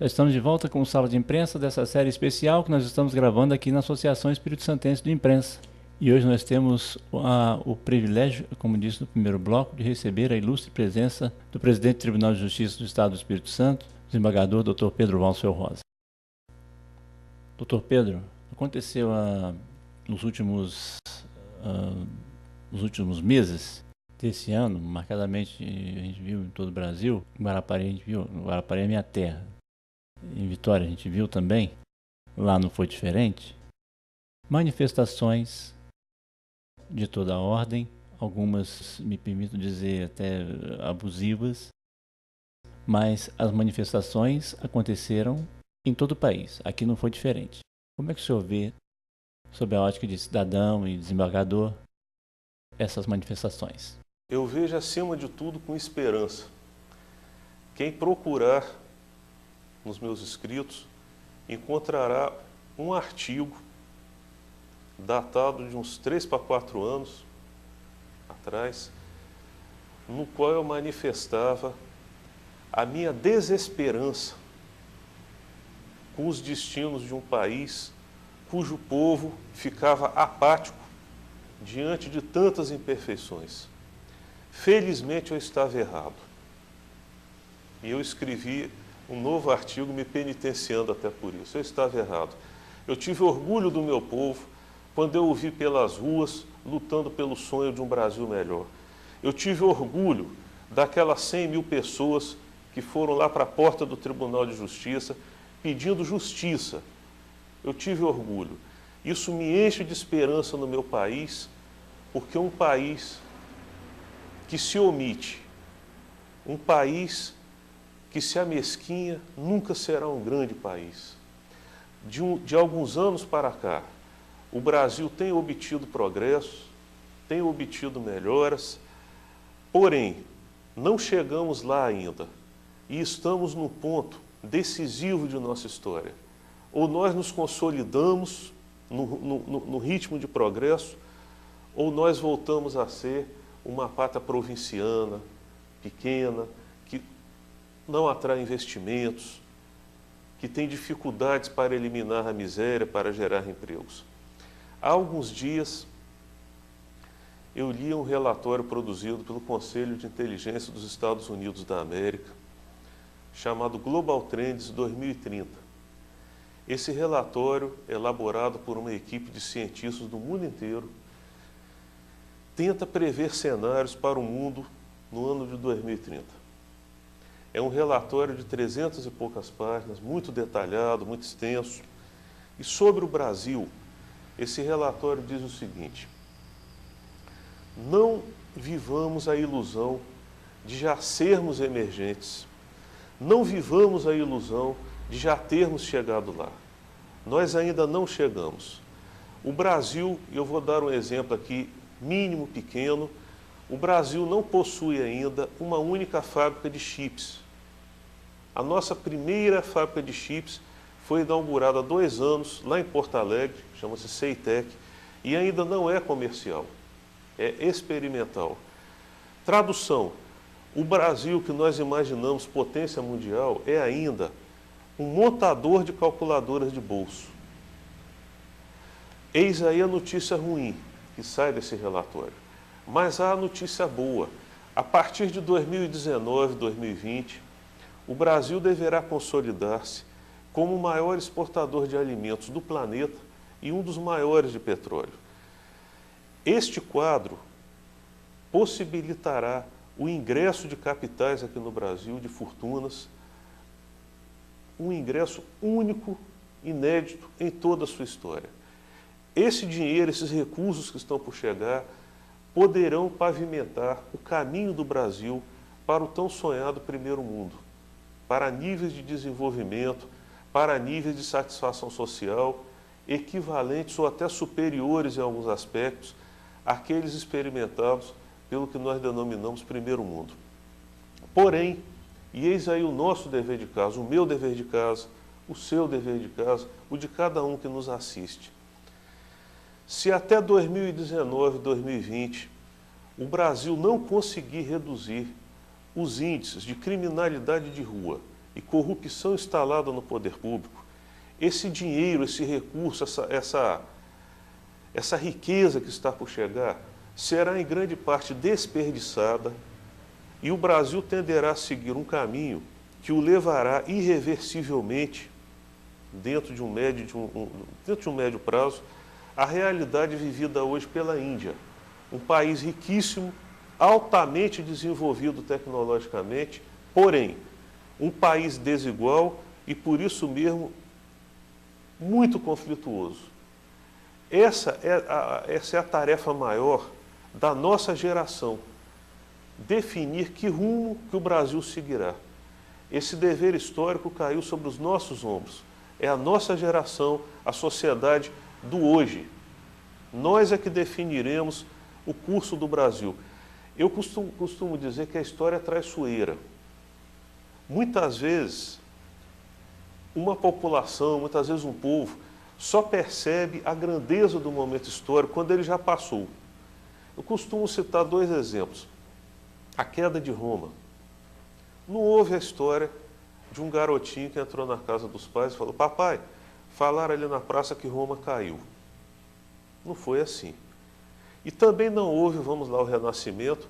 Já estamos de volta com o Sala de Imprensa dessa série especial que nós estamos gravando aqui na Associação Espírito Santense de Imprensa. E hoje nós temos o privilégio, como disse no primeiro bloco, de receber a ilustre presença do presidente do Tribunal de Justiça do Estado do Espírito Santo, desembargador Dr. Pedro Valcel Rosa. Dr. Pedro, aconteceu nos últimos meses desse ano, marcadamente a gente viu em todo o Brasil, em Guarapari a gente viu, Guarapari é minha terra, em Vitória a gente viu também, lá não foi diferente, manifestações de toda a ordem, algumas, me permito dizer, até abusivas, mas as manifestações aconteceram em todo o país, aqui não foi diferente. Como é que o senhor vê, sob a ótica de cidadão e desembargador, essas manifestações? Eu vejo, acima de tudo, com esperança. Quem procurar nos meus escritos encontrará um artigo datado de uns 3 para 4 anos atrás, no qual eu manifestava a minha desesperança com os destinos de um país cujo povo ficava apático diante de tantas imperfeições. Felizmente eu estava errado. E eu escrevi um novo artigo me penitenciando até por isso. Eu estava errado. Eu tive orgulho do meu povo quando eu o vi pelas ruas lutando pelo sonho de um Brasil melhor. Eu tive orgulho daquelas 100 mil pessoas que foram lá para a porta do Tribunal de Justiça pedindo justiça. Eu tive orgulho. Isso me enche de esperança no meu país, porque um país que se omite, um país que se amesquinha, nunca será um grande país. De alguns anos para cá, o Brasil tem obtido progresso, tem obtido melhoras, porém, não chegamos lá ainda e estamos num ponto decisivo de nossa história. Ou nós nos consolidamos no ritmo de progresso, ou nós voltamos a ser uma pátria provinciana, pequena, que não atrai investimentos, que tem dificuldades para eliminar a miséria, para gerar empregos. Há alguns dias, eu li um relatório produzido pelo Conselho de Inteligência dos Estados Unidos da América, chamado Global Trends 2030. Esse relatório, elaborado por uma equipe de cientistas do mundo inteiro, tenta prever cenários para o mundo no ano de 2030. É um relatório de 300 e poucas páginas, muito detalhado, muito extenso. E sobre o Brasil, esse relatório diz o seguinte: não vivamos a ilusão de já sermos emergentes, não vivamos a ilusão de já termos chegado lá. Nós ainda não chegamos. O Brasil, eu vou dar um exemplo aqui, mínimo, pequeno, o Brasil não possui ainda uma única fábrica de chips. A nossa primeira fábrica de chips foi inaugurada há 2 anos, lá em Porto Alegre, chama-se Ceitec, e ainda não é comercial, é experimental. Tradução: o Brasil que nós imaginamos potência mundial é ainda um montador de calculadoras de bolso. Eis aí a notícia ruim que sai desse relatório. Mas há a notícia boa. A partir de 2019, 2020, o Brasil deverá consolidar-se como o maior exportador de alimentos do planeta e um dos maiores de petróleo. Este quadro possibilitará o ingresso de capitais aqui no Brasil, de fortunas, um ingresso único, inédito em toda a sua história. Esse dinheiro, esses recursos que estão por chegar, poderão pavimentar o caminho do Brasil para o tão sonhado primeiro mundo, para níveis de desenvolvimento, para níveis de satisfação social equivalentes ou até superiores em alguns aspectos àqueles experimentados pelo que nós denominamos primeiro mundo. Porém, e eis aí o nosso dever de casa, o meu dever de casa, o seu dever de casa, o de cada um que nos assiste. Se até 2019, 2020, o Brasil não conseguir reduzir os índices de criminalidade de rua e corrupção instalada no poder público, esse dinheiro, esse recurso, essa riqueza que está por chegar, será em grande parte desperdiçada e o Brasil tenderá a seguir um caminho que o levará irreversivelmente, dentro de um médio prazo, à realidade vivida hoje pela Índia, um país riquíssimo, altamente desenvolvido tecnologicamente, porém, um país desigual e, por isso mesmo, muito conflituoso. Essa é a tarefa maior da nossa geração, definir que rumo que o Brasil seguirá. Esse dever histórico caiu sobre os nossos ombros. É a nossa geração, a sociedade do hoje. Nós é que definiremos o curso do Brasil. Eu costumo dizer que a história é traiçoeira. Muitas vezes, uma população, muitas vezes um povo, só percebe a grandeza do momento histórico quando ele já passou. Eu costumo citar 2 exemplos. A queda de Roma. Não houve a história de um garotinho que entrou na casa dos pais e falou: papai, falaram ali na praça que Roma caiu. Não foi assim. E também não houve, vamos lá, o Renascimento,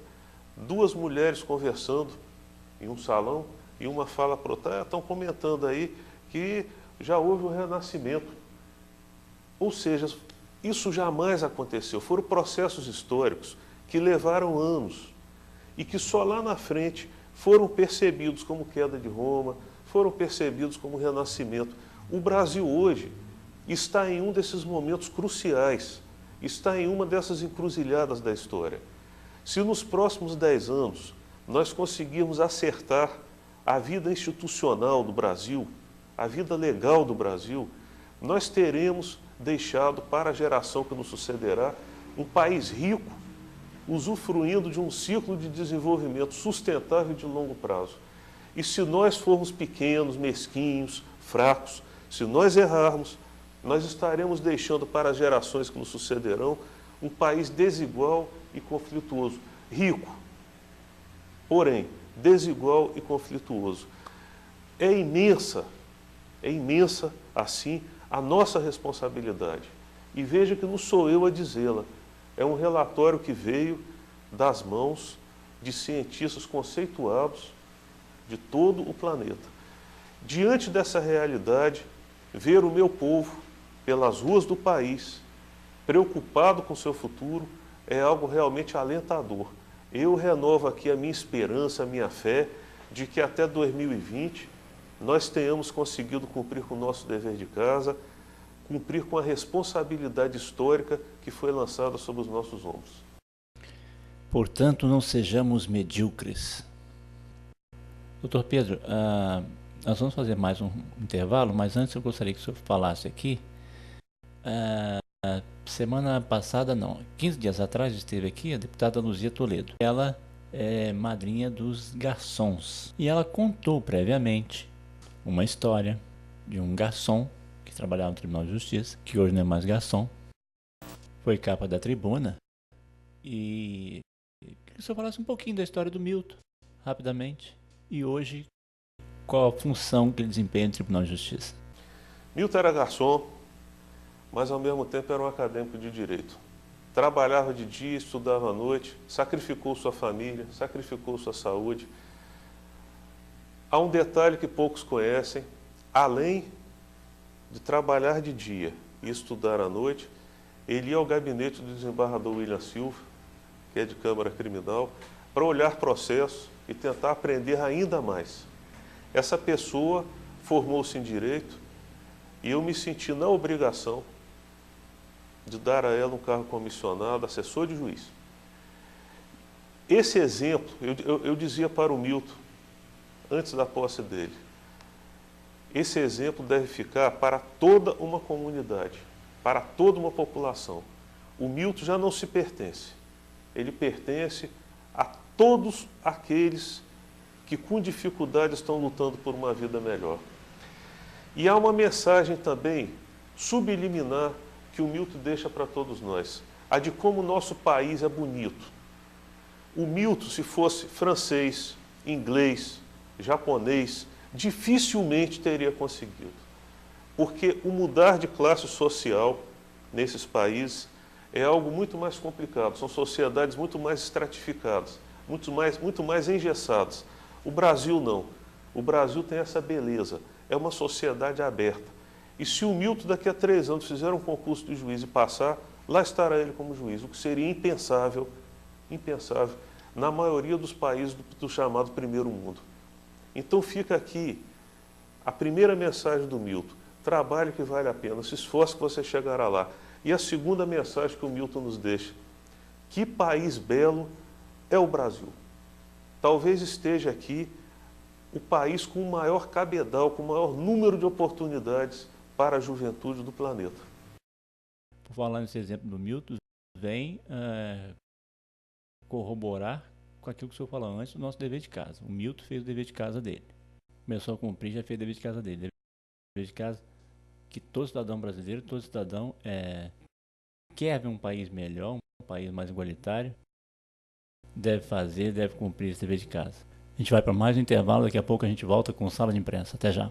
2 mulheres conversando em um salão e uma fala para outra: estão comentando aí que já houve o Renascimento. Ou seja, isso jamais aconteceu. Foram processos históricos que levaram anos e que só lá na frente foram percebidos como queda de Roma, foram percebidos como renascimento. O Brasil hoje está em um desses momentos cruciais, está em uma dessas encruzilhadas da história. Se nos próximos 10 anos nós conseguirmos acertar a vida institucional do Brasil, a vida legal do Brasil, nós teremos deixado para a geração que nos sucederá um país rico, usufruindo de um ciclo de desenvolvimento sustentável de longo prazo. E se nós formos pequenos, mesquinhos, fracos, se nós errarmos, nós estaremos deixando para as gerações que nos sucederão um país desigual e conflituoso, rico, porém desigual e conflituoso. É imensa, assim, a nossa responsabilidade. E veja que não sou eu a dizê-la. É um relatório que veio das mãos de cientistas conceituados de todo o planeta. Diante dessa realidade, ver o meu povo pelas ruas do país, preocupado com seu futuro, é algo realmente alentador. Eu renovo aqui a minha esperança, a minha fé, de que até 2020 nós tenhamos conseguido cumprir com o nosso dever de casa, cumprir com a responsabilidade histórica que foi lançada sobre os nossos ombros. Portanto, não sejamos medíocres. Doutor Pedro, nós vamos fazer mais um intervalo, mas antes eu gostaria que o senhor falasse aqui. Semana passada, 15 dias atrás, esteve aqui a deputada Luzia Toledo. Ela é madrinha dos garçons. E ela contou previamente uma história de um garçom que trabalhava no Tribunal de Justiça, que hoje não é mais garçom, foi capa da tribuna. E queria que o senhor falasse um pouquinho da história do Milton, rapidamente. E hoje, qual a função que ele desempenha no Tribunal de Justiça? Milton era garçom, mas ao mesmo tempo era um acadêmico de direito. Trabalhava de dia, estudava à noite, sacrificou sua família, sacrificou sua saúde. Há um detalhe que poucos conhecem: além de trabalhar de dia e estudar à noite, ele ia ao gabinete do desembargador William Silva, que é de Câmara Criminal, para olhar processos e tentar aprender ainda mais. Essa pessoa formou-se em Direito e eu me senti na obrigação de dar a ela um cargo comissionado, assessor de juiz. Esse exemplo, eu dizia para o Milton, antes da posse dele, esse exemplo deve ficar para toda uma comunidade, para toda uma população. O Milton já não se pertence, ele pertence a todos aqueles que com dificuldade estão lutando por uma vida melhor. E há uma mensagem também subliminar que o Milton deixa para todos nós, a de como o nosso país é bonito. O Milton, se fosse francês, inglês, japonês, dificilmente teria conseguido. Porque o mudar de classe social nesses países é algo muito mais complicado. São sociedades muito mais estratificadas, muito mais engessadas. O Brasil não. O Brasil tem essa beleza. É uma sociedade aberta. E se o Milton daqui a 3 anos fizer um concurso de juiz e passar, lá estará ele como juiz, o que seria impensável na maioria dos países do chamado primeiro mundo. Então fica aqui a primeira mensagem do Milton: trabalhe que vale a pena, se esforce que você chegará lá. E a segunda mensagem que o Milton nos deixa: que país belo é o Brasil. Talvez esteja aqui o país com o maior cabedal, com o maior número de oportunidades para a juventude do planeta. Por falar nesse exemplo do Milton, vem corroborar com aquilo que o senhor falou antes do nosso dever de casa. O Milton fez o dever de casa dele. Começou a cumprir, já fez o dever de casa dele. Dever de casa que todo cidadão brasileiro, todo cidadão quer ver um país melhor, um país mais igualitário, deve fazer, deve cumprir esse dever de casa. A gente vai para mais um intervalo, daqui a pouco a gente volta com Sala de Imprensa. Até já.